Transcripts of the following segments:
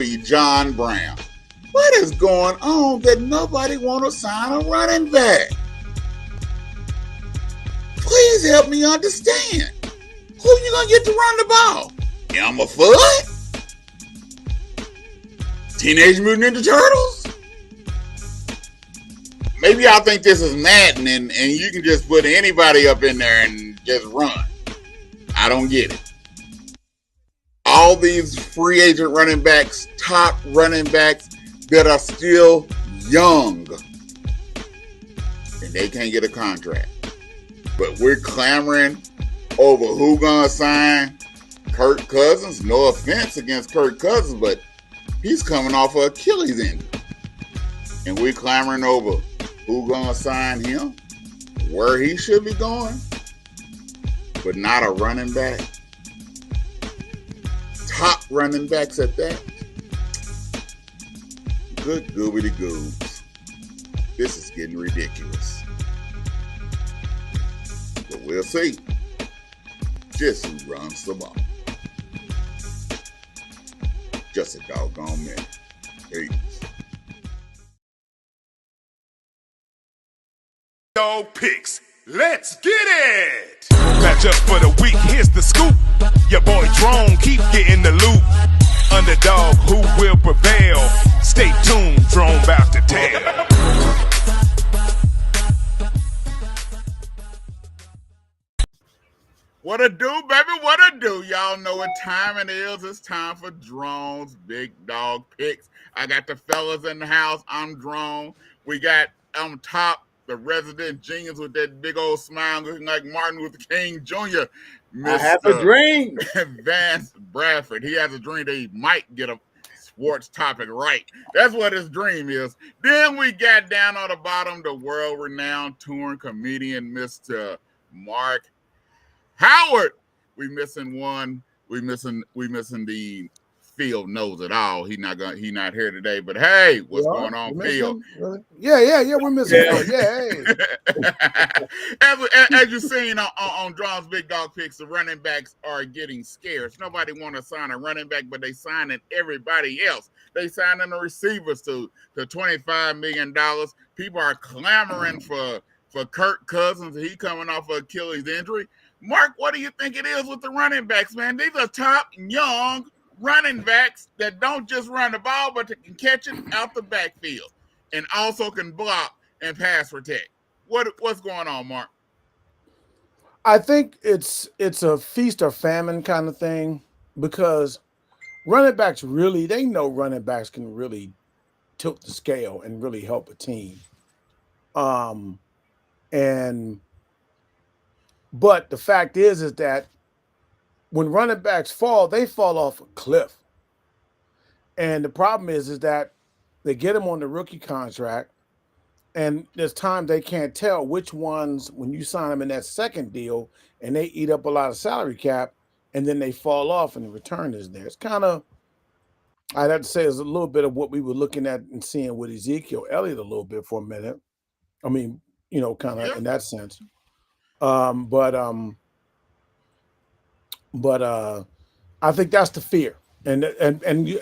be John Brown. What is going on that nobody want to sign a running back? Please help me understand. Who you gonna get to run the ball? Elmer Fudd? Teenage Mutant Ninja Turtles? Maybe y'all think this is Madden and you can just put anybody up in there and just run. I don't get it. All these free agent running backs, top running backs that are still young, and they can't get a contract. But we're clamoring over who gonna sign Kirk Cousins. No offense against Kirk Cousins, but he's coming off an Achilles injury. And we're clamoring over who gonna sign him, where he should be going, but not a running back. Top running backs at that. Good goobity goobs. This is getting ridiculous. But we'll see just who runs the ball. Just a doggone minute. Peace. Dog picks. Let's get it! Match up for the week, here's the scoop. Your boy Drone keep getting the loot. Underdog, who will prevail? Stay tuned, Drone bout to tell. What a do, baby, what a do. Y'all know what time it is. It's time for Drone's Big Dog Picks. I got the fellas in the house. I'm Drone. We got on top the resident genius with that big old smile looking like Martin Luther King Jr. I have a dream. Vance Bradford. He has a dream that he might get a sports topic right. That's what his dream is. Then we got down on the bottom the world-renowned touring comedian, Mr. Marc Howard. We missing one. We missing the Field knows it all. He not here today. But hey, what's going on, Field? Really? Yeah, we're missing one. Yeah, hey. as you've seen on Drone's Big Dog Picks, the running backs are getting scarce. Nobody want to sign a running back, but they signing everybody else. They signing the receivers to $25 million. People are clamoring for Kirk Cousins. He coming off of Achilles injury. Mark, what do you think it is with the running backs, man? These are top young running backs that don't just run the ball, but that can catch it out the backfield and also can block and pass protect. What's going on, Mark? I think it's a feast or famine kind of thing because running backs they know running backs can really tilt the scale and really help a team. But the fact is that when running backs fall, they fall off a cliff. And the problem is that they get them on the rookie contract, and there's times they can't tell which ones, when you sign them in that second deal, and they eat up a lot of salary cap, and then they fall off and the return is there. It's kind of, I'd have to say, it's a little bit of what we were looking at and seeing with Ezekiel Elliott a little bit for a minute. I mean, kind of in that sense. But I think that's the fear, and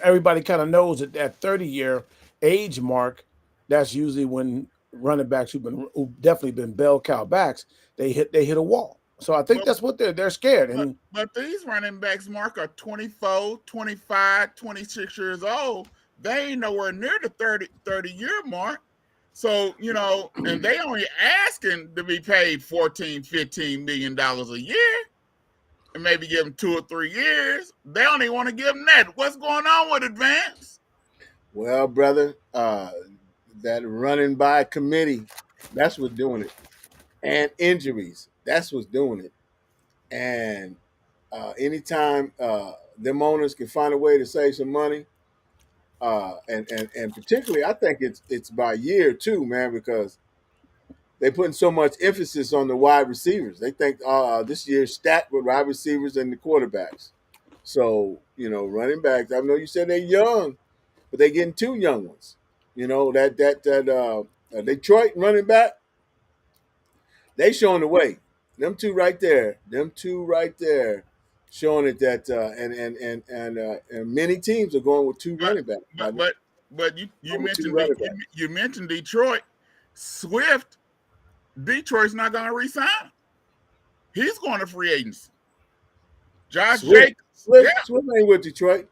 everybody kind of knows that 30-year age mark, that's usually when running backs who've definitely been bell cow backs, they hit a wall. So I think that's what they're scared. But these running backs, Mark, are 24, 25, 26 years old. They ain't nowhere near the 30-year mark. So, and they only asking to be paid $14, $15 million a year. And maybe give them 2 or 3 years. They only want to give them that. What's going on with Advance? Well, brother, that running by committee, that's what's doing it. And injuries, that's what's doing it. And anytime them owners can find a way to save some money, and particularly, I think it's by year too, man, because they're putting so much emphasis on the wide receivers. They think this year's stacked with wide receivers and the quarterbacks. So, running backs, I know you said they're young, but they're getting 2 young ones. That Detroit running back, they showing the way. Them two right there showing it that and many teams are going with two But running backs. but you Going with two mentioned running backs. you mentioned Detroit. Swift, Detroit's not going to resign. He's going to free agency. Josh Jacobs, Swift ain't with Detroit.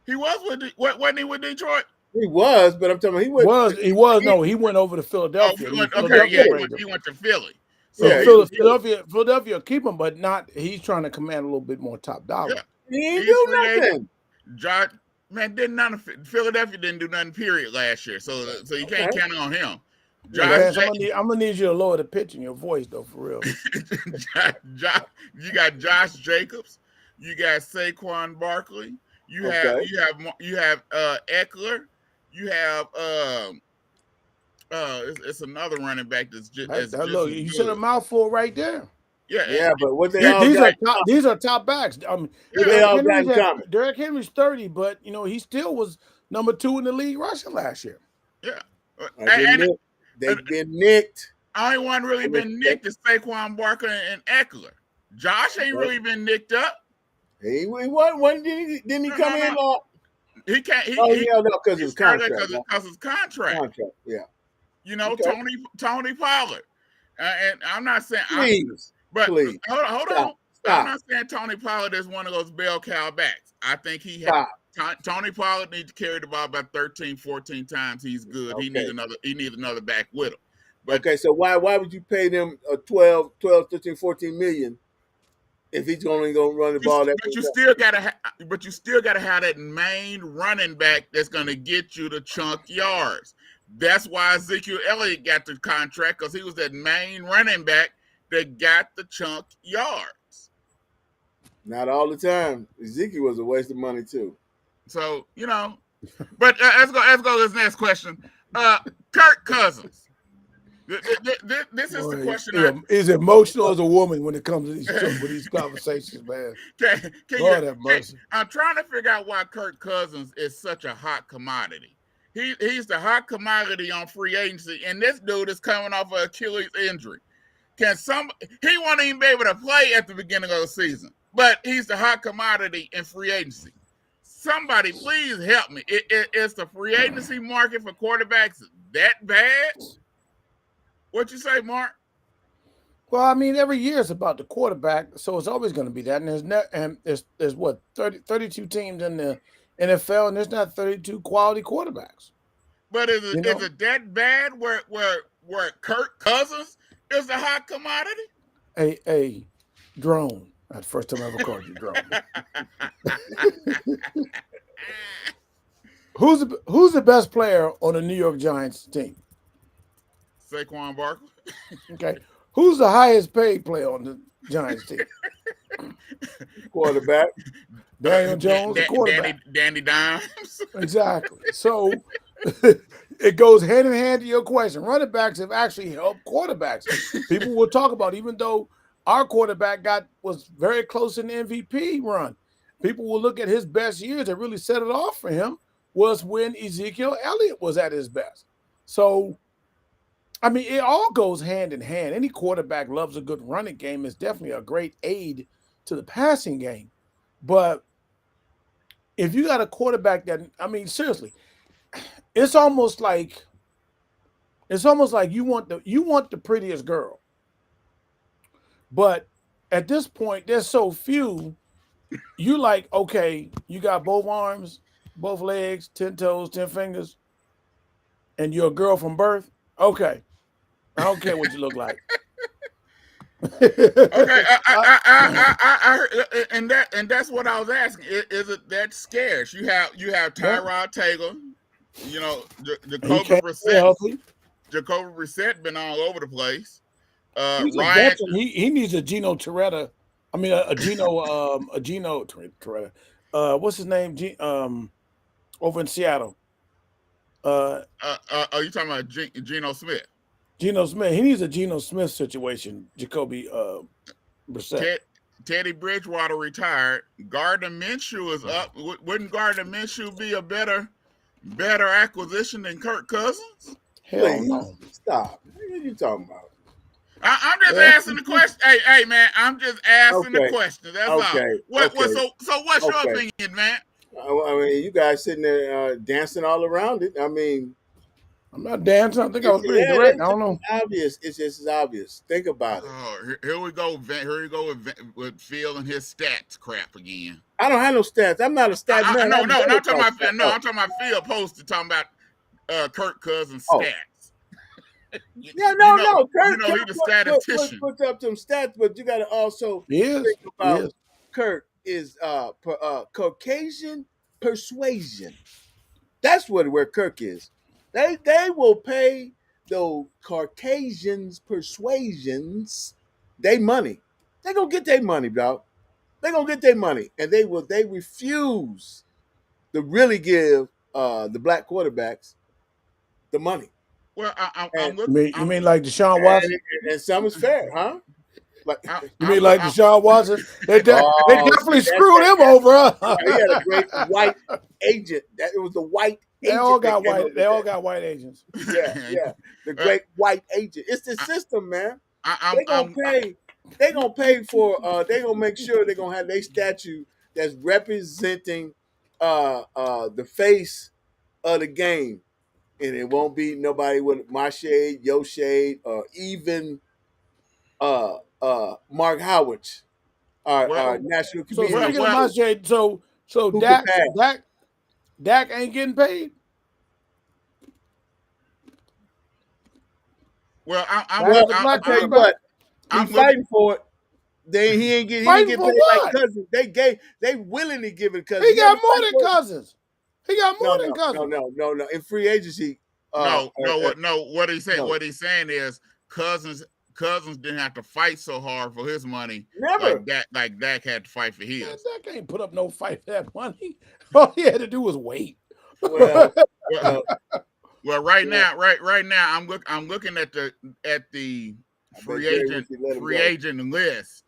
he was wasn't he with Detroit? He was, but I'm talking about He went over to Philadelphia. He went to Philly. So Yeah, Philadelphia keep him, but not. He's trying to command a little bit more top dollar. yeah, he ain't he's do free agent. nothing. Josh, man, Philadelphia didn't do nothing. Period last year, so you can't count on him. Vance, I'm gonna need you to lower the pitch in your voice, though, for real. You got Josh Jacobs, you got Saquon Barkley, you have Eckler, you have it's another running back that's just look. You said a mouthful right there. Yeah, but what they all got? These are top backs. I mean, they all got in common. Derrick Henry's 30, but he still was number 2 in the league rushing last year. Yeah, They've been nicked. Only one really been nicked is Saquon Barkley and Eckler. Josh ain't really been nicked up. He wasn't. Didn't he come in? He can't. He held up because of his contract. Because his contract. Yeah. Tony Pollard. And I'm not saying. Please. Hold on. Stop. I'm not saying Tony Pollard is one of those bell cow backs. I think Tony Pollard needs to carry the ball about 13, 14 times. He's good. Okay. He needs another back with him. But, okay, so why would you pay them 12, 13, 14 million if he's only going to run the ball that? But you still gotta have that main running back that's going to get you the chunk yards. That's why Ezekiel Elliott got the contract, because he was that main running back that got the chunk yards. Not all the time. Ezekiel was a waste of money too. So but let's go to this next question. Kirk Cousins. This is the question. Is emotional as a woman when it comes to these conversations, man. Lord have mercy. I'm trying to figure out why Kirk Cousins is such a hot commodity. He's the hot commodity on free agency, and this dude is coming off an Achilles injury. He won't even be able to play at the beginning of the season, but he's the hot commodity in free agency. Somebody please help me. Is the free agency market for quarterbacks that bad? What you say, Mark? Well, I mean, every year it's about the quarterback, so it's always going to be that. And there's what 32 teams in the NFL, and there's not 32 quality quarterbacks. But is it that bad where Kirk Cousins is the hot commodity? A drone. That's the first time I ever called you drone. Who's the best player on the New York Giants team? Saquon Barkley. Okay. Who's the highest paid player on the Giants team? Quarterback. Daniel Jones, quarterback. Danny Dimes. Exactly. So it goes hand in hand to your question. Running backs have actually helped quarterbacks. People will talk about, even though our quarterback was very close in the MVP run, people will look at his best years that really set it off for him was when Ezekiel Elliott was at his best. So, I mean, it all goes hand in hand. Any quarterback loves a good running game. It's definitely a great aid to the passing game. But if you got a quarterback that, I mean, seriously, it's almost like you want the prettiest girl. But at this point, there's so few. You like, okay, you got both arms, both legs, 10 toes, 10 fingers, and you're a girl from birth. Okay, I don't care what you look like. Okay, I heard, and that's what I was asking. Is it that scarce? You have Tyrod Taylor, Jacoby Brissett been all over the place. Ryan, he needs a Gino Toretta. I mean, a Gino Toretta. What's his name? Over in Seattle. Are you talking about Geno Smith? Geno Smith. He needs a Geno Smith situation. Jacoby Brissett. Teddy Bridgewater retired. Gardner Minshew is up. Wouldn't Gardner Minshew be a better acquisition than Kirk Cousins? Hell no. Stop. What are you talking about? I'm just asking the question. Hey, man, I'm just asking the question. That's all. So what's your opinion, man? I mean, you guys sitting there dancing all around it. I mean, I'm not dancing. I think I was being direct. I don't know. Obvious. It's just obvious. Think about it. Oh, here we go. Here we go with Phil and his stats crap again. I don't have no stats. I'm not a stat man. No, I'm talking about Phil. No, I'm talking about Phil posted talking about Kirk Cousins' stats. No. Kirk, he's a statistician. Put up some stats, but you got to also think about Kirk is Caucasian persuasion. That's where Kirk is. They will pay those Caucasians persuasions they money. They gonna get their money, dog. They gonna get their money, and they refuse to really give the black quarterbacks the money. Well, you mean like Deshaun Watson? And some is fair, huh? You mean like Deshaun Watson? They definitely screwed him over. Huh? He had a great white agent. It was the white. They all got white agents. Yeah. The great white agent. It's the system, man. They gonna pay for. They gonna make sure they gonna have their statue that's representing the face of the game, and it won't be nobody with my shade, your shade, or even Mark Howard, our national comedian. So speaking of my shade, so Dak ain't getting paid. Well, I'll tell you what. I'm fighting for it. He ain't get paid like Cousins. They willingly give it Cousins. He got more than Cousins. He got more than Cousins. No. In free agency. What he's saying. What he's saying is Cousins didn't have to fight so hard for his money. Never. Like Dak had to fight for his. Dak ain't put up no fight for that money. All he had to do was wait. Well, right now, I'm looking at the free agent list.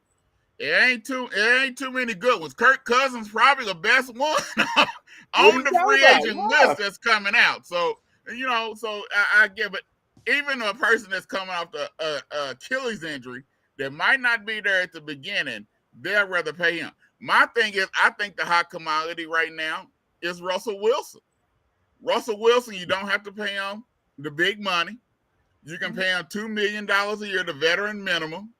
It ain't too many good ones. Kirk Cousins probably the best one on the free agent list that's coming out. So I give it. Even a person that's coming off the Achilles injury that might not be there at the beginning, they'll rather pay him. My thing is, I think the hot commodity right now is Russell Wilson. Russell Wilson, you don't have to pay him the big money. You can pay him $2 million a year, the veteran minimum.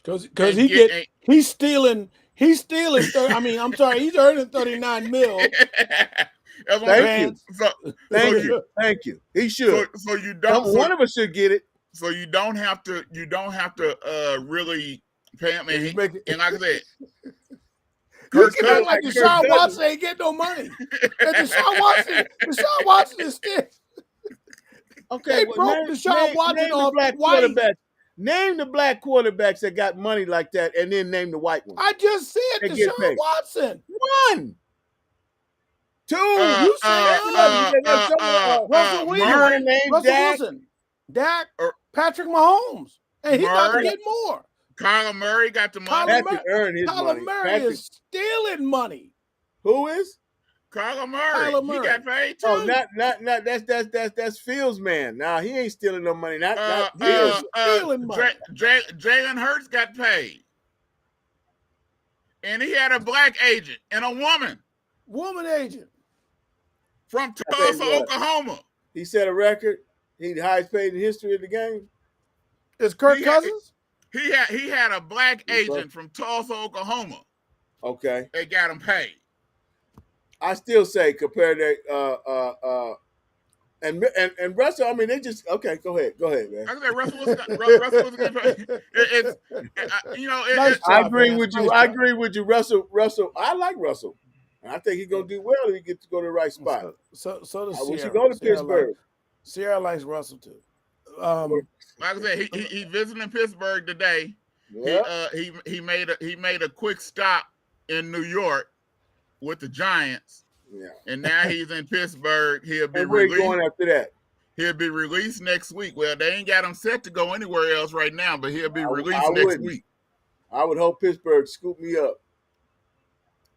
Because he's stealing. He's earning 39 mil. Thank you. He should. So you don't. One of us should get it. So you don't have to. Really pay him. And like I said, you can act like Deshaun Watson ain't getting no money. And Deshaun Watson is still. Okay, Deshaun Watson off black quarterbacks. Name the black quarterbacks that got money like that, and then name the white ones. I just said Deshaun Watson. One. Two. You said Russell Wilson. Dak. Patrick Mahomes. And he got to get more. Kyler Murray got the money. Kyler Murray is stealing money. Who is? Kyler Murray. He got paid too. Oh, not that's Fields' man. Nah, he ain't stealing no money. Not Fields stealing money. Jalen Hurts got paid. And he had a black agent and a woman agent. From Tulsa, Oklahoma. He set a record. He's the highest paid in the history of the game. Is Kirk Cousins? He had a black agent from Tulsa, Oklahoma. Okay. They got him paid. I still say compared to and Russell. I mean, they just okay. Go ahead, man. I said Russell was good. I agree with you. I agree with you, Russell. I like Russell. I think he's gonna do well if he gets to go to the right spot. So does I wish he go to Pittsburgh. Sierra likes Russell too. Like I said, he visited Pittsburgh today. Yeah. He made a quick stop in New York with the Giants. Yeah. And now he's in Pittsburgh. He'll be where he going after that? He'll be released next week. Well, they ain't got him set to go anywhere else right now, but he'll be released next week. I would hope Pittsburgh scoop me up.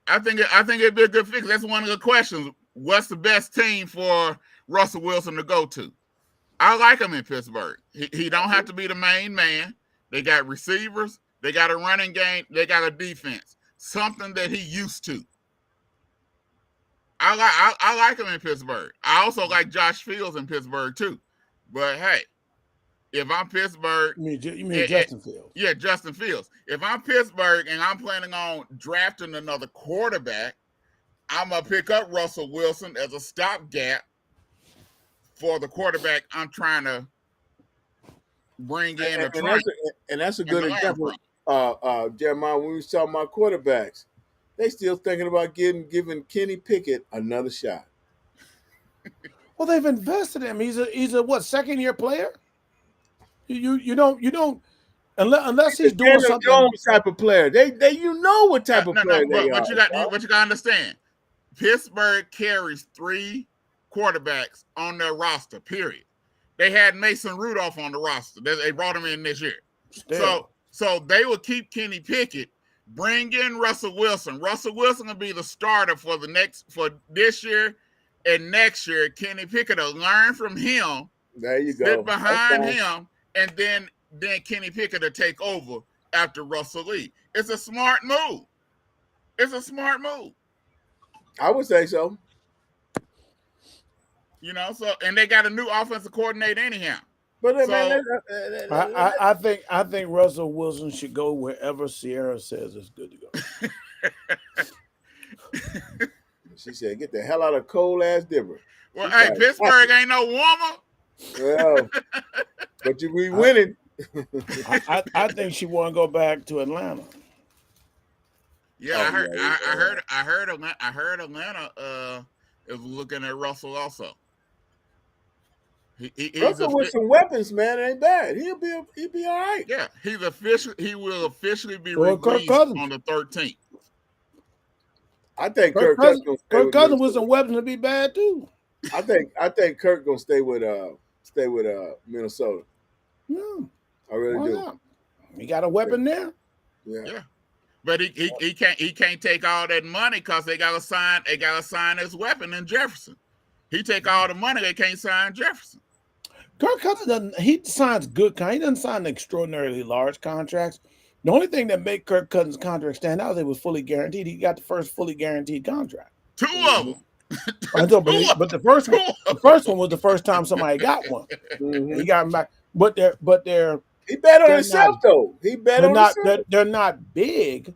I think it'd be a good fix. That's one of the questions. What's the best team for Russell Wilson to go to? I like him in Pittsburgh. He don't have to be the main man. They got receivers. They got a running game. They got a defense. Something that he used to. I like him in Pittsburgh. I also like Josh Fields in Pittsburgh too. But hey, if I'm Pittsburgh, You mean Justin Fields? Yeah, Justin Fields. If I'm Pittsburgh and I'm planning on drafting another quarterback, I'm gonna pick up Russell Wilson as a stopgap for the quarterback I'm trying to bring in a train. And that's a good example. Jeremiah, when we was talking about quarterbacks, they still thinking about giving Kenny Pickett another shot. Well, they've invested in him. He's a what, second-year player? You don't unless he's doing Daniel something. Jones type of player. They what type of player they are. But you got to understand. Pittsburgh carries 3 quarterbacks on their roster. Period. They had Mason Rudolph on the roster. They brought him in this year. Still. So they will keep Kenny Pickett, bring in Russell Wilson. Russell Wilson will be the starter for this year and next year. Kenny Pickett will learn from him. There you go. Sit behind him, and then Kenny Pickett will take over after Russell Lee. It's a smart move. I would say so. And they got a new offensive coordinator anyhow. But I think Russell Wilson should go wherever Sierra says it's good to go. She said, "Get the hell out of cold ass Denver." Well, hey, Pittsburgh ain't no warmer. Well, but you be winning. I think she want to go back to Atlanta. Yeah, I heard Atlanta is looking at Russell also. Russell with some weapons, man, it ain't bad. He'll be all right. Yeah, he will officially be released on the 13th. I think Kirk Cousins with some weapons to be bad too. I think Kirk gonna stay with Minnesota. Yeah, I really do. Not? He got a weapon there. Yeah. But he can't take all that money because they gotta sign his weapon in Jefferson. He take all the money, they can't sign Jefferson. Kirk Cousins he signs good. He doesn't sign extraordinarily large contracts. The only thing that made Kirk Cousins' contract stand out is it was fully guaranteed. He got the first fully guaranteed contract. 2 of them. But the first one was the first time somebody got one. Mm-hmm. He got him back, but they're he bet on himself though. He bet on himself. They're not big,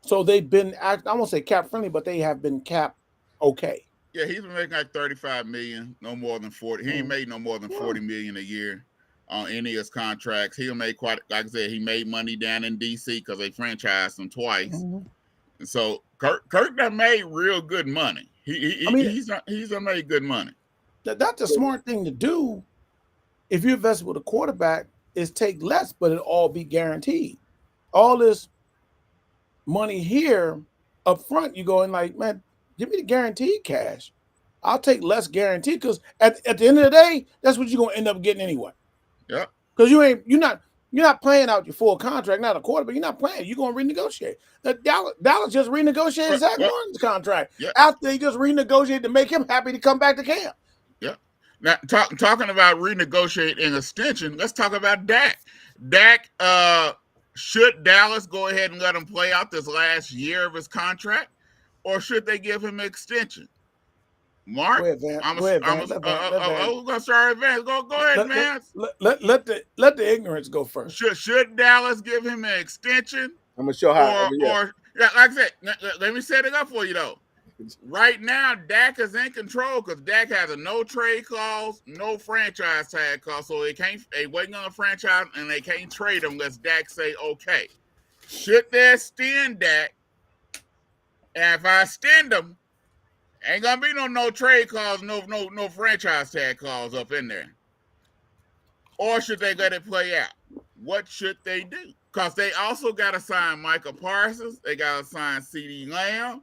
so they've been. I won't say cap friendly, but they have been cap okay. Yeah, he's been making like $35 million, no more than 40. He ain't made no more than $40 million a year on any of his contracts. He'll make quite, like I said, he made money down in DC because they franchised him twice. Mm-hmm. And so Kirk done made real good money. He's done made good money. That's a smart thing to do. If you invest with a quarterback, is take less, but it'll all be guaranteed. All this money here up front, you go in like, man, give me the guaranteed cash. I'll take less guaranteed because at the end of the day, that's what you're gonna end up getting anyway. Yeah. Because you're not playing out your full contract, not a quarterback. You're not playing. You're gonna renegotiate. Dallas just renegotiated Zach Martin's contract after they just renegotiated to make him happy to come back to camp. Yeah. Now talking about renegotiating extension, let's talk about Dak. Dak, should Dallas go ahead and let him play out this last year of his contract? Or should they give him an extension? Mark, I'm going to start Vance. Go ahead, Vance. Let the ignorance go first. Should Dallas give him an extension? I'm going to show how. Or like I said, let me set it up for you, though. Right now, Dak is in control because Dak has a no trade clause, no franchise tag clause, so they waiting on a franchise and they can't trade him unless Dak say okay. Should they extend Dak? And if I extend them, ain't gonna be no trade clause, no franchise tag clause up in there. Or should they let it play out? What should they do? Because they also got to sign Micah Parsons. They got to sign CeeDee Lamb.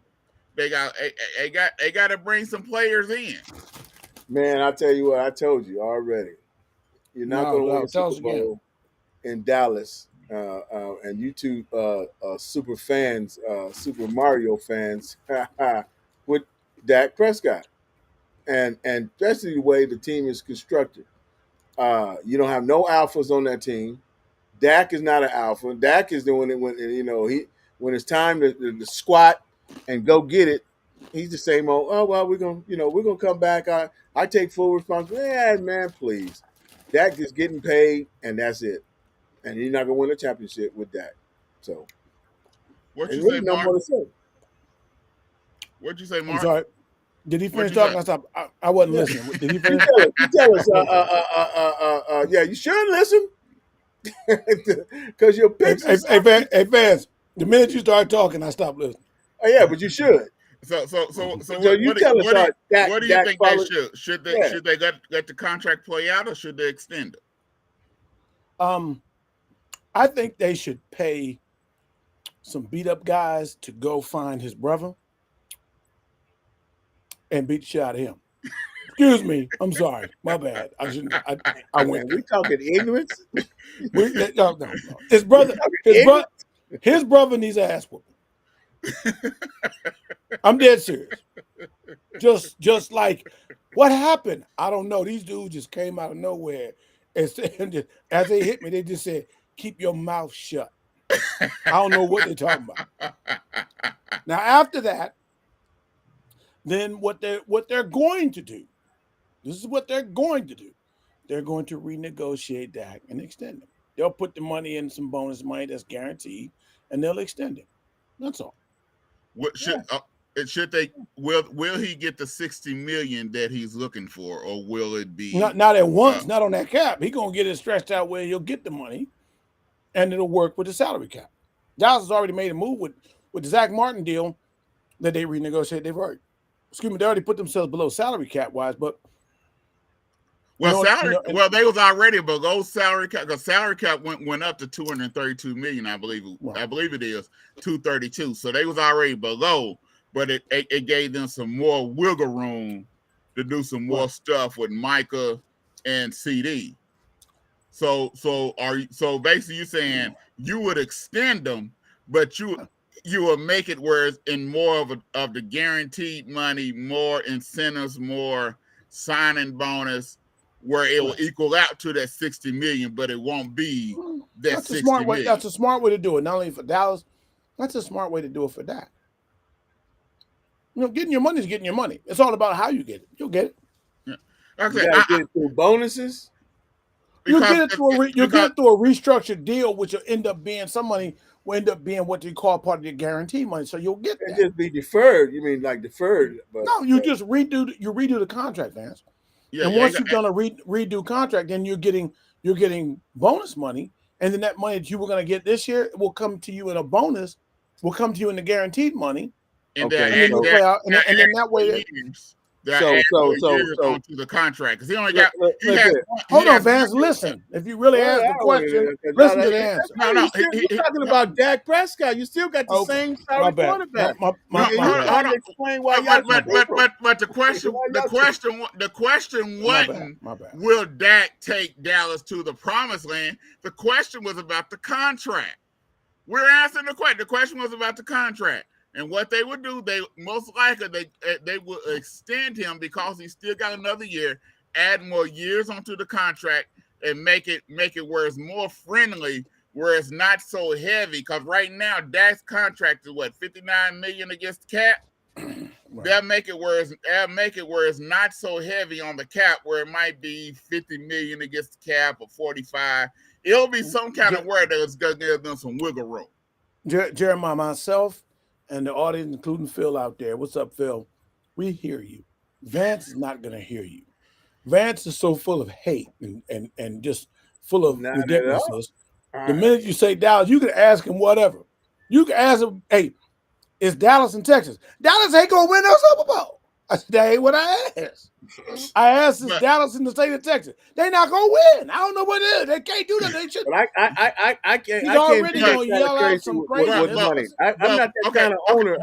They got to bring some players in. Man, I tell you what, I told you already. You're not going to win a Super Bowl in Dallas. And you two super fans, Super Mario fans, with Dak Prescott, and especially the way the team is constructed. You don't have no alphas on that team. Dak is not an alpha. Dak is doing it when when it's time to squat and go get it. He's the same old. Oh well, we're gonna come back. I take full responsibility. Yeah, man, please. Dak is getting paid, and that's it. And you're not gonna win a championship with Dak. So What there's you really say, no Mark? more to say. What'd you say, I'm Mark? sorry. Did he What'd finish you talking? say? I stopped. I wasn't listening. Did he You finish? tell us. You tell us. Yeah, you should listen because your picks is something. Hey, Vance, the minute you started talking, I stopped listening. Oh, yeah, but you should. So So you tell us, what do you Dak think they follow. should? Should they Yeah. let the contract play out, or should they extend it? I think they should pay some beat up guys to go find his brother and beat the shit out of him. Excuse me. I'm sorry. My bad. I shouldn't. I went. Man, we talking ignorance. No. His brother. His brother needs an ass whooping. I'm dead serious. Just like what happened? I don't know. These dudes just came out of nowhere and said, as they hit me, they just said, "Keep your mouth shut." I don't know what they're talking about. Now, after that, then what they're going to do, this is what they're going to do. They're going to renegotiate Dak and extend him. They'll put the money in some bonus money that's guaranteed, and they'll extend him. That's all. What should they will he get the $60 million that he's looking for, or will it be not at once, not on that cap? He's gonna get it stretched out where he'll get the money, and it'll work with the salary cap. Dallas has already made a move with the Zach Martin deal that they renegotiated. They already put themselves below salary cap wise, but they was already below salary cap because salary cap went up to $232 million, I believe. Right. I believe it is 232. So they was already below, but it gave them some more wiggle room to do some more stuff with Micah and CD. So basically, you're saying you would extend them, but you will make it where it's in more of the guaranteed money, more incentives, more signing bonus, where it will equal out to that $60 million, but it won't be that that's $60 a smart way. million. That's a smart way to do it. Not only for Dallas, that's a smart way to do it for Dak. Getting your money is getting your money. It's all about how you get it. You'll get it. Yeah. Like you gotta get it through bonuses. You'll get it through a restructured deal, which will end up being some money will end up being what you call part of your guarantee money. So you'll get that. It just be deferred. You mean like deferred? No, you just redo the contract, Vance. Yeah, and once you've done a redo contract, then you're getting bonus money, and then that money that you were going to get this year will come to you in a bonus, will come to you in the guaranteed money, and then that way. So onto the contract because he only got. Hold on, Vance. Listen, if you really ask the question, listen to the answer. No, you're talking about Dak Prescott. You still got the same salary quarterback. Explain why but the question wasn't will Dak take Dallas to the promised land? The question was about the contract. We're answering the question. The question was about the contract. And what they would do, they most likely they would extend him because he still got another year, add more years onto the contract, and make it where it's more friendly, where it's not so heavy. Because right now, Dak's contract is what, $59 million against the cap. Right. They'll make it where it's not so heavy on the cap, where it might be $50 million against the cap or 45. It'll be some kind of where that's gonna give them some wiggle room. Jeremiah, myself, and the audience, including Phil out there. What's up, Phil? We hear you. Vance is not going to hear you. Vance is so full of hate and just full of ridiculousness. The minute you say Dallas, you can ask him whatever. You can ask him, hey, is Dallas in Texas? Dallas ain't going to win no Super Bowl. I said, that ain't what I asked. I asked, is Dallas in the state of Texas? They not going to win. I don't know what it is. They can't do that. They should. But I can't. He's already going to yell out some crazy money. I'm not that kind of owner.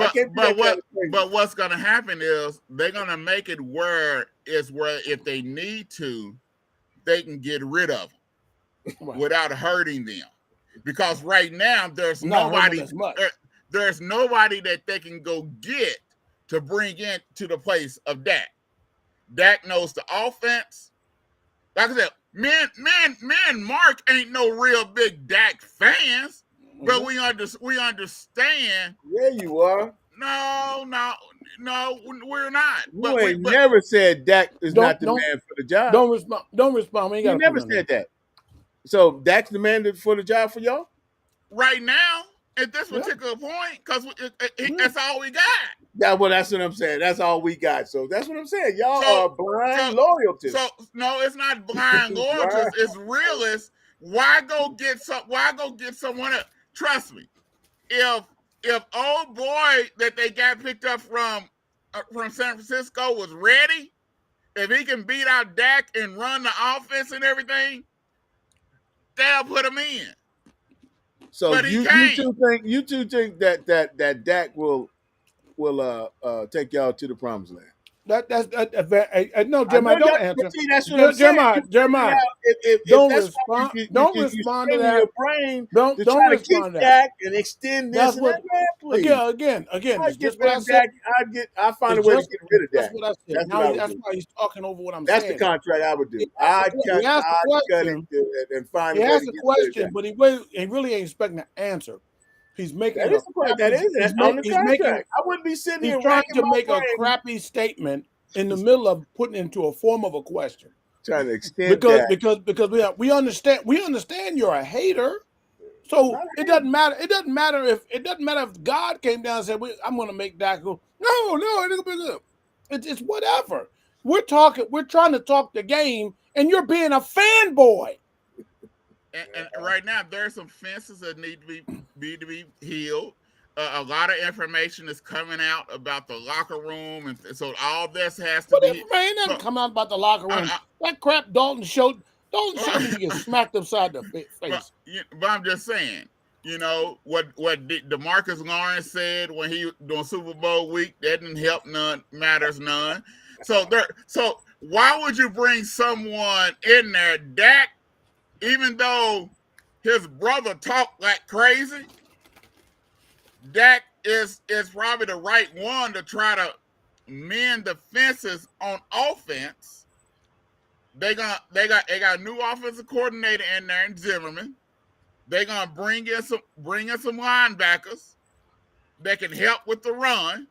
But what's going to happen is they're going to make it where if they need to, they can get rid of them without hurting them. Because right now there's nobody that they can go get to bring in to the place of Dak. Dak knows the offense. Like I said, Me and Mark ain't no real big Dak fans, but we understand. Yeah, you are. No, we're not. You ain't never said Dak is not the man for the job. Don't respond. Don't respond. We ain't You never said that. So Dak's the man for the job for y'all? Right now, at this particular point, because that's all we got. That's what I'm saying. That's all we got. So that's what I'm saying. Y'all are blind loyalty. So no, it's not blind loyalty. It's realist. Why go get someone else? Trust me. If old boy that they got picked up from San Francisco was ready, if he can beat out Dak and run the offense and everything, they'll put him in. So you two think that Dak will take y'all to the promised land? No, Jeremiah, don't answer. See, that's what I'm saying. Jeremiah, don't respond. Don't respond to that. Your brain don't respond to that and extend this. Again. Just what I said. I find a way to get rid of That's that. what I said. That's why he's talking over what I'm saying. saying. That's the contract I would do. I'd cut it and find a way to get rid of that. He asked a question, but he really ain't expecting an answer. He's making on the contract. I wouldn't be sitting here trying to make a crappy statement in the middle of putting into a form of a question. Trying to extend that. because we understand you're a hater. So it doesn't matter. It doesn't matter if God came down and said, "I'm going to make Dak go." No, it'll be good. It's whatever. We're trying to talk the game, and you're being a fanboy. And right now, there are some fences that need to be healed. A lot of information is coming out about the locker room, and so all this has to be. Ain't nothing come out about the locker room. That crap Dalton showed me to get smacked upside the face. But I'm just saying, what DeMarcus Lawrence said when he doing Super Bowl week, that didn't help none, matters none. So why would you bring someone in there, Dak? Even though his brother talked like crazy, Dak is probably the right one to try to mend the fences on offense. They got a new offensive coordinator in there in Zimmerman. They're gonna bring in some linebackers that can help with the run.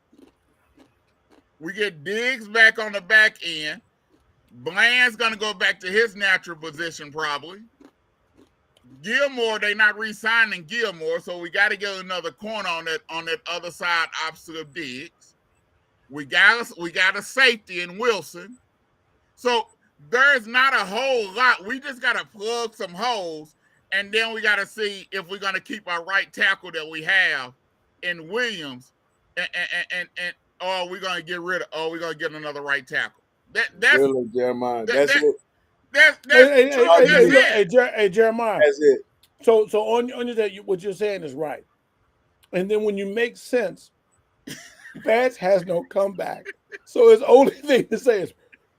We get Diggs back on the back end. Bland's gonna go back to his natural position probably. Gilmore, they not re-signing Gilmore, so we got to get another corner on that other side opposite of Diggs. We got a safety in Wilson. So there's not a whole lot. We just got to plug some holes, and then we got to see if we're going to keep our right tackle that we have in Williams, and or we're going to get rid of, or we're going to get another right tackle. That's really, Jeremiah. That's it. Hey, Jeremiah. That's it. So on your what you're saying is right. And then when you make sense, Vance has no comeback. So his only thing to say is,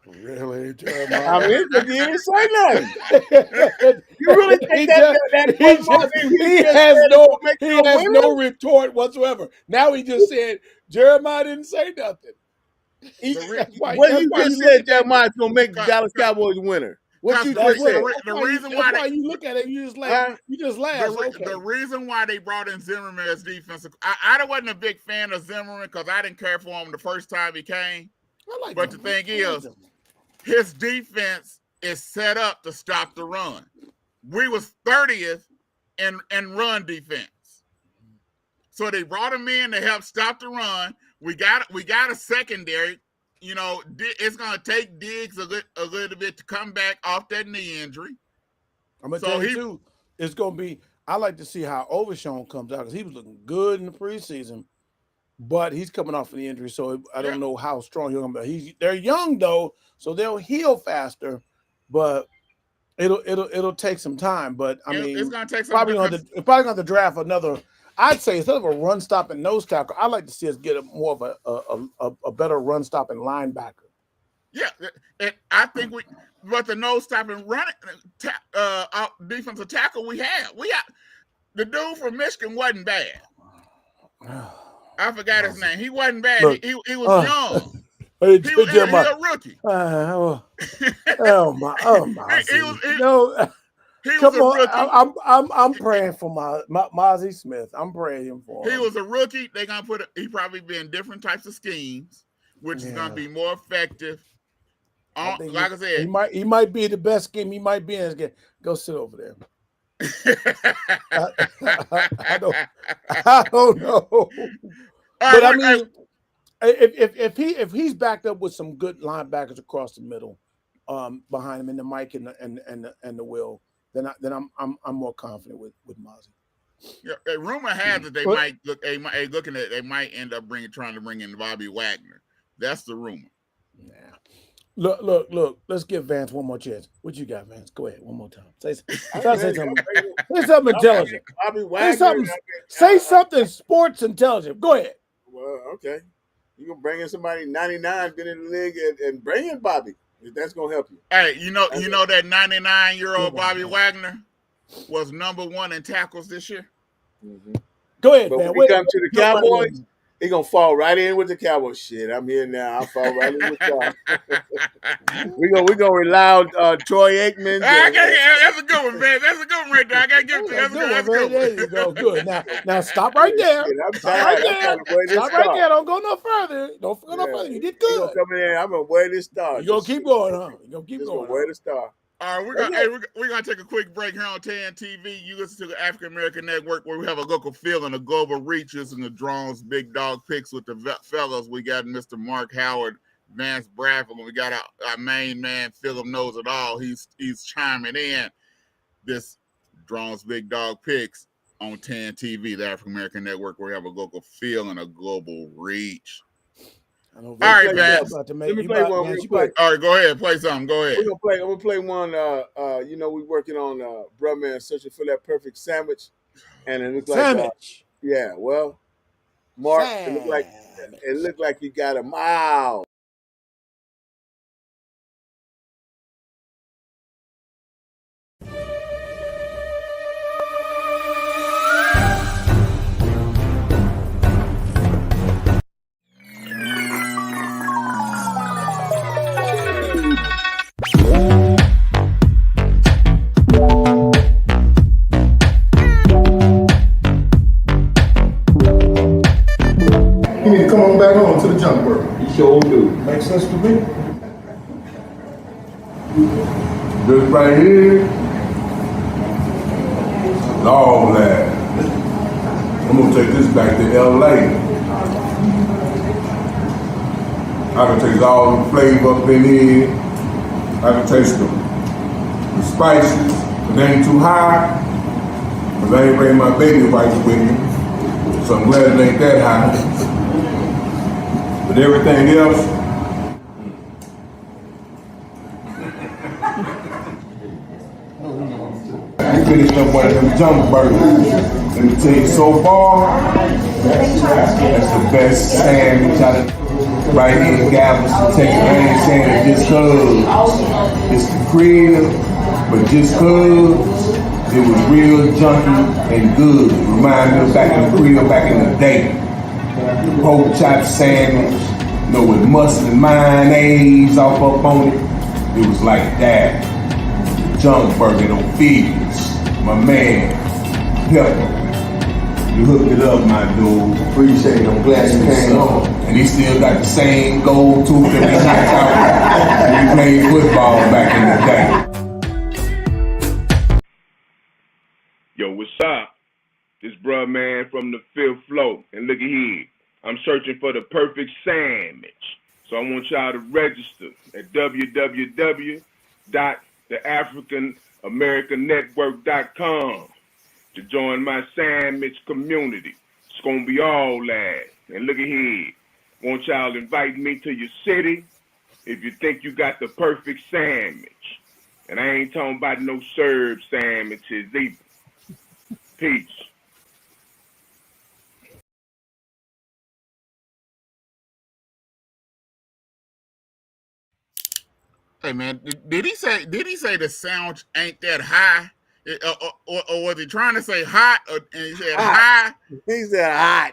really, Jeremiah? I mean, he didn't say nothing. You really think he has no retort whatsoever. Now he just said Jeremiah didn't say nothing. What you just said, Jeremiah's gonna make the Dallas Cowboys winner. What you just said. The reason why you look at it, you just laugh. The reason why they brought in Zimmerman as defensive, I wasn't a big fan of Zimmerman because I didn't care for him the first time he came. But the thing is, his defense is set up to stop the run. We was 30th in run defense, so they brought him in to help stop the run. We got a secondary. It's going to take Diggs a little bit to come back off that knee injury. I'm going to tell you, too, it's going to be – I like to see how Overshown comes out because he was looking good in the preseason, but he's coming off of the injury, so I don't know how strong he'll come back. They're young, though, so they'll heal faster, but it'll take some time. But, I mean, it's going to take some probably going to draft another – I'd say instead of a run-stopping nose tackle, I'd like to see us get more of a better run-stopping linebacker. Yeah, and I think but the nose-stopping defensive tackle we have. The dude from Michigan wasn't bad. I forgot his name. He wasn't bad. Look, he was young. Hey, He a Jeremiah. rookie. Oh my, He was no. he was Come a on, rookie. I'm praying for Mozzie Smith. I'm praying for He him. was a rookie. They gonna he probably be in different types of schemes, which is gonna be more effective. I think Like I said, he might be the best game. He might be in this game. Go sit over there. I don't know. But I mean, if he's backed up with some good linebackers across the middle, behind him, and the Mike and the Will, then I'm more confident with Mozzie. Yeah, rumor has that they might end up trying to bring in Bobby Wagner. That's the rumor. Yeah. Look. Let's give Vance one more chance. What you got, Vance? Go ahead, one more time. Say something. Say something intelligent. Say something sports intelligent. Go ahead. Well, okay. You gonna bring in somebody 99, been in the league, and bring in Bobby. That's gonna help you. Hey, you know that 99-year-old Bobby Wagner was number 1 in tackles this year. Mm-hmm. Go ahead, but man. When he comes to the Cowboys, he gonna fall right in with the Cowboys. Shit, I'm here now. I'll fall right in with y'all. we gonna rely on Troy Aikman. That's a good one, man. That's a good one right there. I gotta give it to you. That's a good one. There you go. Good. Now stop right there. Shit, I'm tired. Stop right there. Don't go no further. Don't go no further. You did good. You gonna come in there. I'm gonna wear this star. You gonna keep going, huh? You gonna keep going. Gonna wear the star. All right, we're gonna take a quick break here on TAAN TV. You listen to the African American Network, where we have a local feel and a global reach. Using the Dawg's Big Dog Picks with the fellas. We got Mr. Marc Howard, Vance Bradford, and we got our main man, Philip Knows It All. He's chiming in this Dawg's Big Dog Picks on TAAN TV, the African American Network, where we have a local feel and a global reach. All right, Vance. Let me play one real quick. All right, go ahead. Play something. Go ahead. I'm gonna play one. We're working on Bruh Man searching for that perfect sandwich, and it looks like sandwich. Well, Mark, it looked like you got a mile. You need to come on back home to the junk world. You sure do. Makes sense to me. This right here, Dawg lad. I'm gonna take this back to LA. I can taste all the flavor up in here. I can taste the spices, but they ain't too high. Cause I ain't bring my baby wipes with me. So I'm glad it ain't that high. But everything else, I finished up one of them junk burgers. Let me tell you, so far, that's the best sandwich I done right here in Galveston, Texas. I ain't saying it just cause it's the crib, but just cause it was real junky and good. It reminded me of back in the crib, back in the day. Pork chop sandwich, with mustard and mayonnaise off up on it. It was like that. Junk burger, don't figures. My man, Pepper. You hooked it up, my dude. Appreciate it. I'm glad you came home. And he still got the same gold tooth that we knocked out when we played football back in the day. Yo, what's up? This bruh man from the 5th floor. And look at here. I'm searching for the perfect sandwich. So I want y'all to register at www.theafricanamericannetwork.com to join my sandwich community. It's gonna be all that. And look at here. Want y'all invite me to your city if you think you got the perfect sandwich. And I ain't talking about no served sandwiches either. Peace. Hey man, did he say the sound ain't that high, or was he trying to say hot? And he said high. He said hot.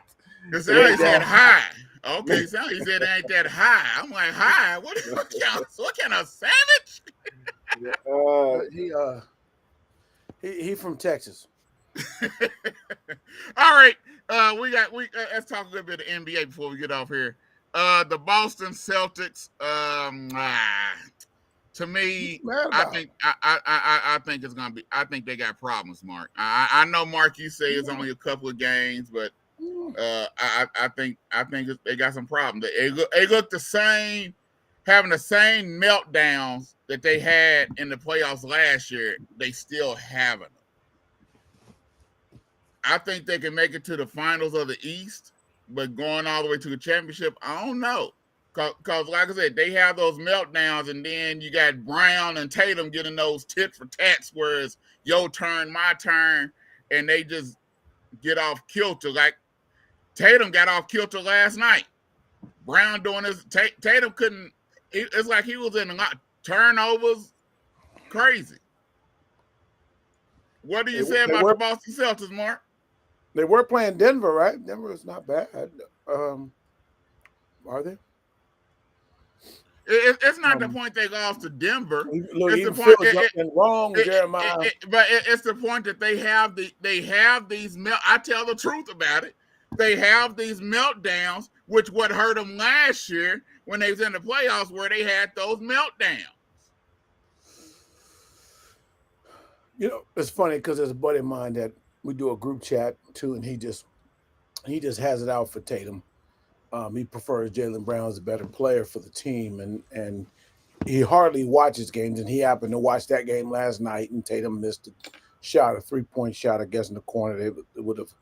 He said high. Okay, so he said it ain't that high. I'm like, high? What kind of savage? He from Texas. All right, let's talk a little bit of NBA before we get off here. The Boston Celtics. To me, I think I think it's gonna be. I think they got problems, Mark. I know, Mark. You say it's only a couple of games, but I think they got some problems. They look the same, having the same meltdowns that they had in the playoffs last year. They still having them. I think they can make it to the finals of the East, but going all the way to the championship, I don't know. Because, like I said, they have those meltdowns, and then you got Brown and Tatum getting those tit for tats, where it's your turn, my turn, and they just get off kilter. Like Tatum got off kilter last night. Brown doing his Tatum couldn't. It's like he was in a lot turnovers, crazy. What do you say about the Boston Celtics, Mark? They were playing Denver, right? Denver is not bad. Are they? It's not the point they lost to Denver. Look, it's the point wrong, Jeremiah. It's the point that they have these. I tell the truth about it. They have these meltdowns, which what hurt them last year when they was in the playoffs, where they had those meltdowns. You know, it's funny because there's a buddy of mine that we do a group chat too, and he just has it out for Tatum. He prefers Jaylen Brown as a better player for the team, and he hardly watches games. And he happened to watch that game last night, and Tatum missed a 3-point shot, I guess, in the corner. They would have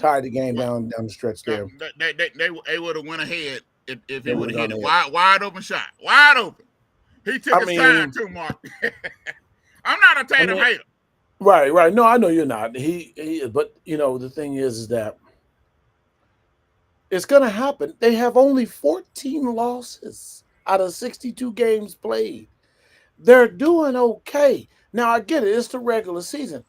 tied the game down the stretch there. They would have went ahead if he would have hit it. Wide open shot, wide open. He took his time too, Mark. I'm not a Tatum hater. Right. No, I know you're not. But you know, the thing is that it's going to happen. They have only 14 losses out of 62 games played. They're doing okay. Now, I get it. It's the regular season.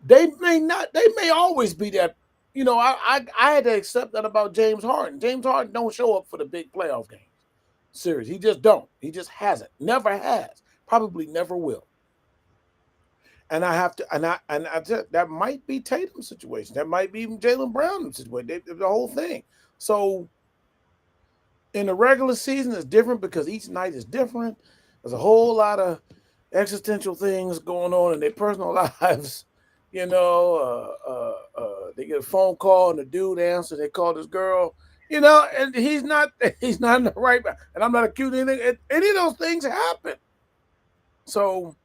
They may always be that. You know, I had to accept that about James Harden. James Harden don't show up for the big playoff games. Serious. He just don't. He just hasn't. Never has. Probably never will. And I have to, and I just, that might be Tatum's situation. That might be even Jaylen Brown's situation. The whole thing. So in the regular season, it's different because each night is different. There's a whole lot of existential things going on in their personal lives. You know, they get a phone call and the dude answers. They call this girl. You know, and he's not in the right. And I'm not accusing anything. Any of those things happen. So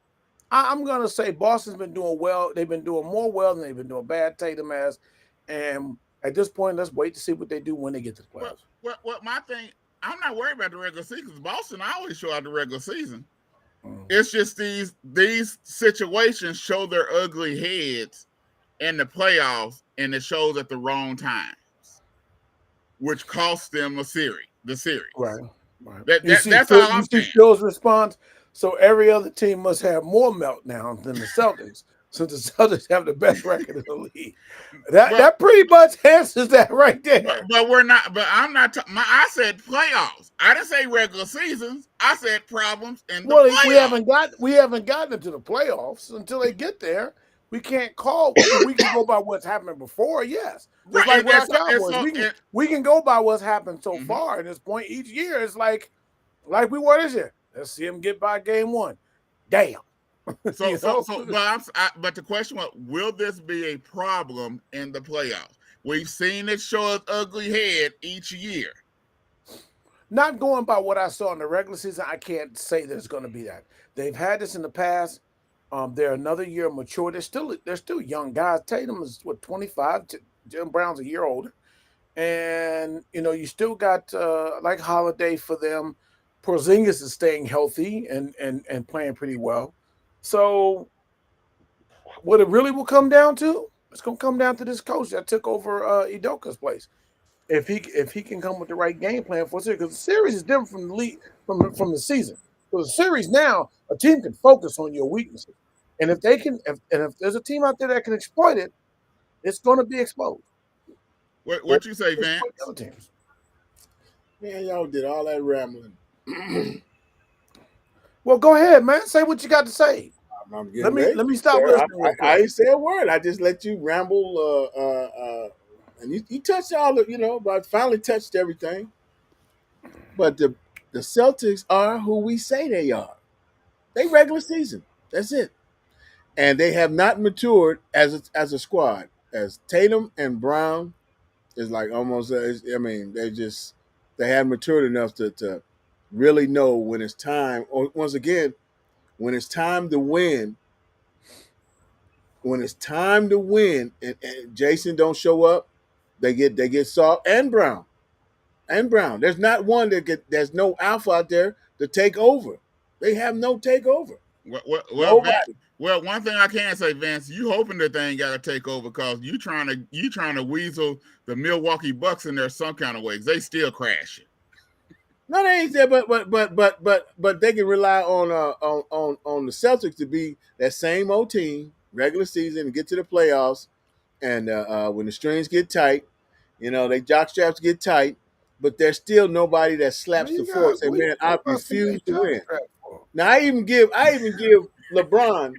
I'm going to say Boston's been doing well. They've been doing more well than they've been doing bad. Tatum has. And at this point, let's wait to see what they do when they get to the playoffs. Well, my thing, I'm not worried about the regular season because Boston always show out the regular season. It's just these situations show their ugly heads in the playoffs, and it shows at the wrong times, which costs them the series. Right. That's all I'm saying. Phil's response. So every other team must have more meltdowns than the Celtics, since the Celtics have the best record in the league. That pretty much answers that right there. But we're not. But I'm not. I said playoffs. I didn't say regular seasons. I said problems in the playoffs. We haven't gotten into the playoffs until they get there. We can't call. We can go by what's happened before. Yes, just like with our Cowboys, we can go by what's happened so far. At this point, each year is like we were this year. Let's see him get by game one. Damn. But the question was, will this be a problem in the playoffs? We've seen it show its ugly head each year. Not going by what I saw in the regular season, I can't say that it's going to be that. They've had this in the past. They're another year mature. They're still young guys. Tatum is 25. Jim Brown's a year older, and you know you still got like Holiday for them. Porzingis is staying healthy and playing pretty well. So what it really will come down to, it's going to come down to this coach that took over Udoka's place. If he can come with the right game plan for a series, because the series is different from the league from the season. So the series now, a team can focus on your weaknesses, and if there's a team out there that can exploit it, it's going to be exposed. What you say, Vance? Man, y'all did all that rambling. Well, go ahead, man. Say what you got to say. I'm getting Let ready. me stop Sir, listening real I quick. ain't say a word. I just let you ramble. And you touched all of, but finally touched everything. But the Celtics are who we say they are. They regular season. That's it. And they have not matured as a squad. As Tatum and Brown is like almost. They haven't matured enough to really know when it's time. Or once again, when it's time to win. When it's time to win, and Jason don't show up, they get soft and Brown. There's not one there's no alpha out there to take over. They have no takeover. Vance, Nobody. one thing I can say, Vance, you hoping the thing got to take over because you trying to weasel the Milwaukee Bucks in there some kind of ways. They still crashing. No, they ain't there, but they can rely on the Celtics to be that same old team, regular season, and get to the playoffs. And when the strings get tight, they jock straps get tight, but there's still nobody that slaps the floor and say, What "Man, I you busting refuse that to win." jockstrap for? Now I even give LeBron.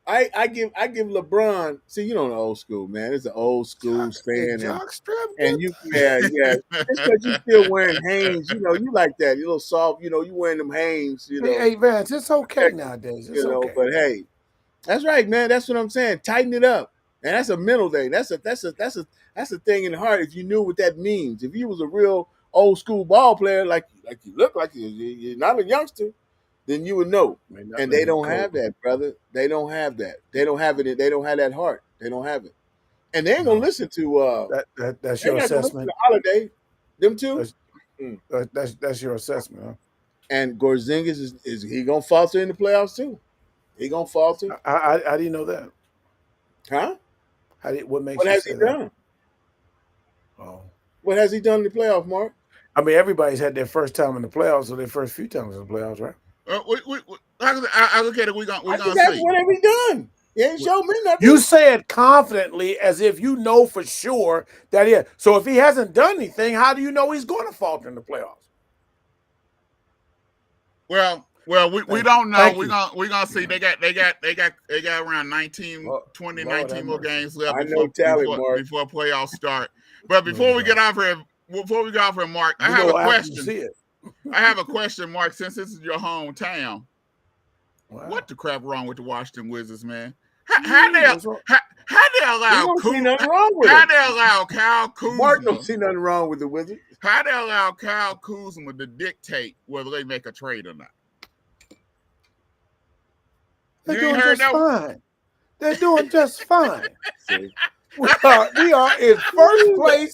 I give LeBron. See, you know the old school, man. It's an old school saying, Jockstrap and get you, yeah. Just because you still wearing Hanes, you like that. You little soft, you wearing them Hanes, Hey, Vance, it's okay protect nowadays. you, It's okay. But hey, that's right, man. That's what I'm saying. Tighten it up, and that's a mental thing. That's a thing in the heart. If you knew what that means, if you was a real old school ball player, like you look like you're not a youngster, then you would know. May not And know they the don't code. have that, brother. They don't have that. They don't have it. They don't have that heart. They don't have it. And they ain't gonna No, listen to. that's They're your not gonna listen assessment. to Holiday. Them two. That's Mm. that's your assessment. And Gorzingis is he gonna falter in the playoffs too? He gonna falter, Huh? How do you know that? huh? What makes What you has he say that? done? Oh, What has he done in the playoff, Mark? I mean, everybody's had their first time in the playoffs or their first few times in the playoffs, right? I look at it. We I gonna just asked see. what have he done? He ain't showed me You nothing. say it confidently as if you know for sure that he. So if he hasn't done anything, how do you know he's going to falter in the playoffs? Well, we Thank you. don't know. Thank you. We gonna see. They got around 19, Lord, 20, Lord have 19 more mercy. games left I know talent, Mark. before playoffs start. But No, you don't. before we get off here, Mark, I You have a know after you question. see it. I have a question, Mark. Since this is your hometown, Wow. what the crap wrong with the Washington Wizards, man? How they What's wrong? how they He allow don't see nothing wrong with how him. they allow Kyle Mark don't Kuzma see nothing wrong with the Wizards. how they allow Kyle Kuzma to dictate whether they make a trade or not? They're You ain't doing heard just that? fine. They're doing just fine. See, We are in first place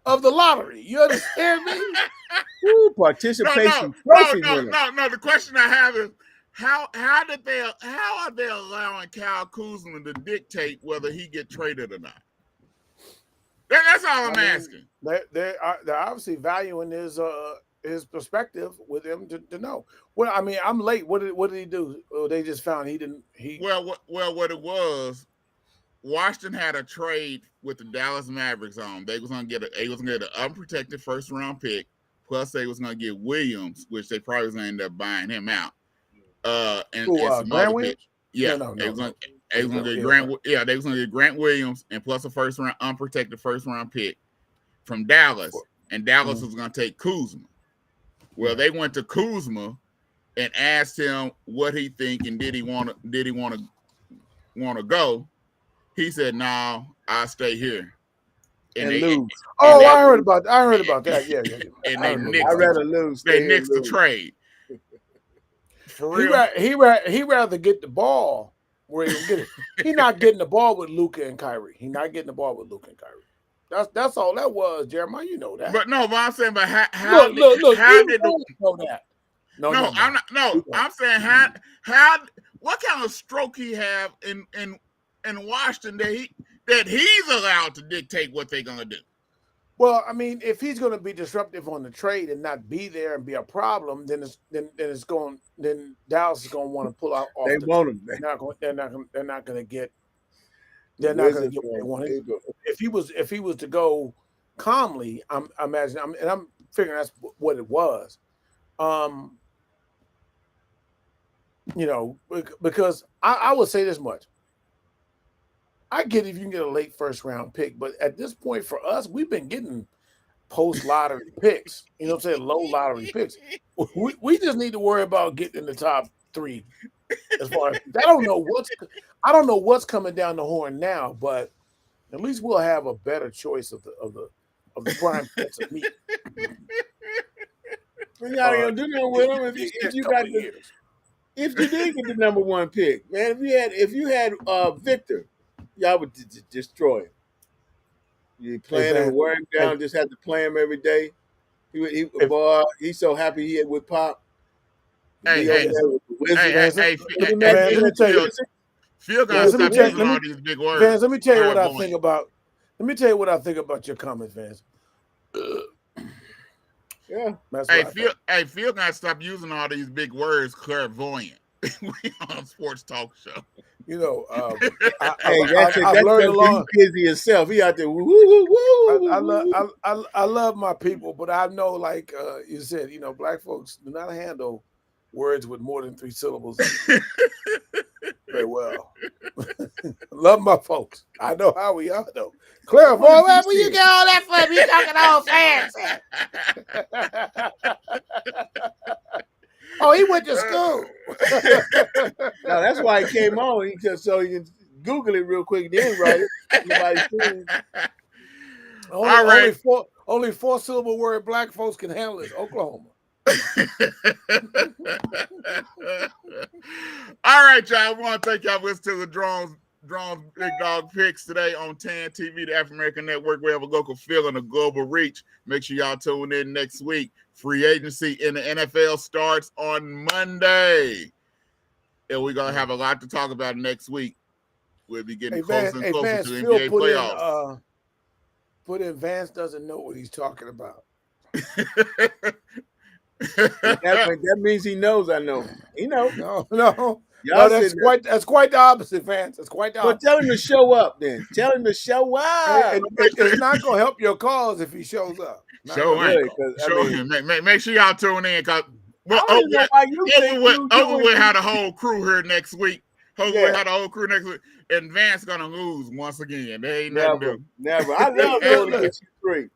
of the lottery. You understand me? woo, No, no, participation no, trophy no, winner. no, no. The question I have is how are they allowing Kyle Kuzma to dictate whether he get traded or not? That's all I'm I mean, asking. they're obviously valuing his perspective with him to know. Well, I mean, I'm late. What did he do? Oh, they just found he didn't. What it was, Washington had a trade with the Dallas Mavericks on. They was gonna get an unprotected first round pick, plus they was gonna get Williams, which they probably was gonna end up buying him out. And some Grant other pitch. Williams? Yeah, No. they was gonna get Yeah, Grant. Yeah, they was gonna get Grant Williams and plus a first round unprotected first round pick from Dallas, and Dallas was gonna take Kuzma. Well, they went to Kuzma and asked him what he think and did he want to go. He said, "No, I'll stay here." And And they lose. and Oh, they I heard about that. Yeah. and I they remember I'd nixed about it. rather lose, They stay here and nixed the lose. trade. For He real. he rather get the ball where he can get it. He not getting the ball with Luka and Kyrie. He not getting the ball with Luka and Kyrie. That's all that was, Jeremiah. You know that. But I'm saying, but Look. how Even did the you know that. No. I'm not. No, You don't. I'm saying how what kind of stroke he have in Washington that he's allowed to dictate what they're gonna do. Well, I mean, if he's going to be disruptive on the trade and not be there and be a problem, then Dallas is going to want to pull out off They the want trade. him. They're not going to get The they're not going to Wizards get what they going. wanted. If he was to go calmly, I'm imagining. figuring that's what it was. Because I would say this much. I get if you can get a late first round pick, but at this point for us, we've been getting post lottery picks. You know what I'm saying? Low lottery picks. We just need to worry about getting in the top 3. As far as I don't know what's coming down the horn now, but at least we'll have a better choice of the prime cuts of meat. You're not gonna do nothing with them if you did get the number 1 pick, man. If you had Victor, y'all would destroy him. You playing him, wear him down, just have to play him every day. He's so happy he with Pop. Phil gonna stop using all these big words. Vance, let me tell you what I think about. Let me tell you what I think about your comments, Vance. Yeah. Phil gotta stop using all these big words, clairvoyant. We on a sports talk show. You know, that's learned along. He's busy himself. He out there. I love my people, but I know, like you said, black folks do not handle words with more than 3 syllables very well. Love my folks. I know how we are, though. Clairvoyant, where you get all that from? You talking all fancy. Oh, he went to school. No, that's why he came on. So he can Google it real quick, then write it. All right. Only 4-syllable word black folks can handle is Oklahoma. All right, y'all. I want to thank y'all for listening to the Drones Big Dog Picks today on TAAN TV, the African American Network. We have a local feel and a global reach. Make sure y'all tune in next week. Free agency in the NFL starts on Monday. And we're going to have a lot to talk about next week. We'll be getting closer and closer to the NBA playoffs. Put in Vance doesn't know what he's talking about. That means he knows I know. He knows. No, that's quite the opposite, Vance. That's quite the opposite. Well, tell him to show up then. Tell him to show up. It's not going to help your cause if he shows up. Show him. Make sure y'all tune in. Over with how the whole crew here next week. And Vance going to lose once again. There ain't nothing to do. Never. I love going against you 3.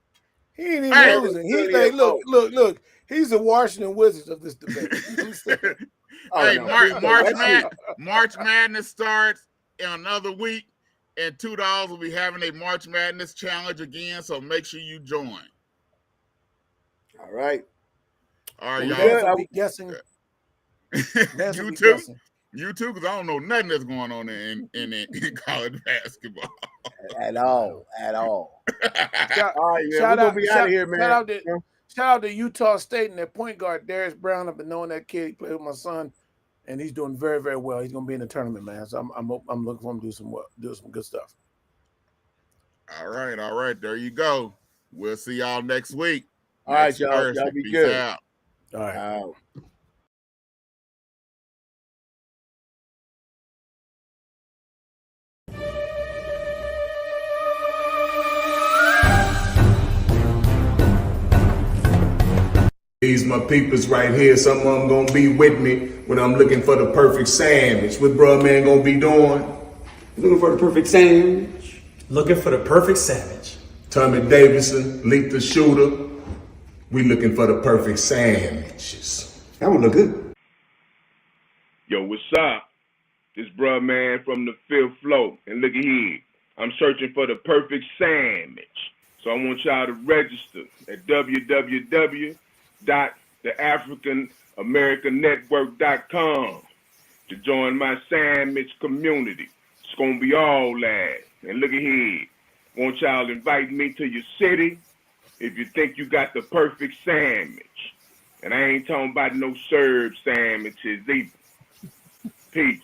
He ain't even losing. He's like, look. He's the Washington Wizards of this debate. March Madness starts in another week, and $2 will be having a March Madness challenge again. So make sure you join. All right, y'all. I'll be guessing. You too, because I don't know nothing that's going on in college basketball at all. All right, man. Shout out here, man. Shout out to Utah State and their point guard, Darius Brown. I've been knowing that kid. He played with my son, and he's doing very, very well. He's going to be in the tournament, man. So I'm looking for him to do some good stuff. All right. There you go. We'll see y'all next week. All right, y'all. Y'all be good. Out. All right. Out. These my peepers right here. Some of them gonna be with me when I'm looking for the perfect sandwich. What bruh man gonna be doing? Looking for the perfect sandwich. Looking for the perfect sandwich. Tommy Davidson, Lethal Shooter. We looking for the perfect sandwiches. That would look good. Yo, what's up? This bruh man from the 5th floor. And look at here. I'm searching for the perfect sandwich. So I want y'all to register at www.theafricanamericannetwork.com to join my sandwich community. It's gonna be all that. And look at here. Want y'all to invite me to your city if you think you got the perfect sandwich. And I ain't talking about no served sandwiches either. Peace.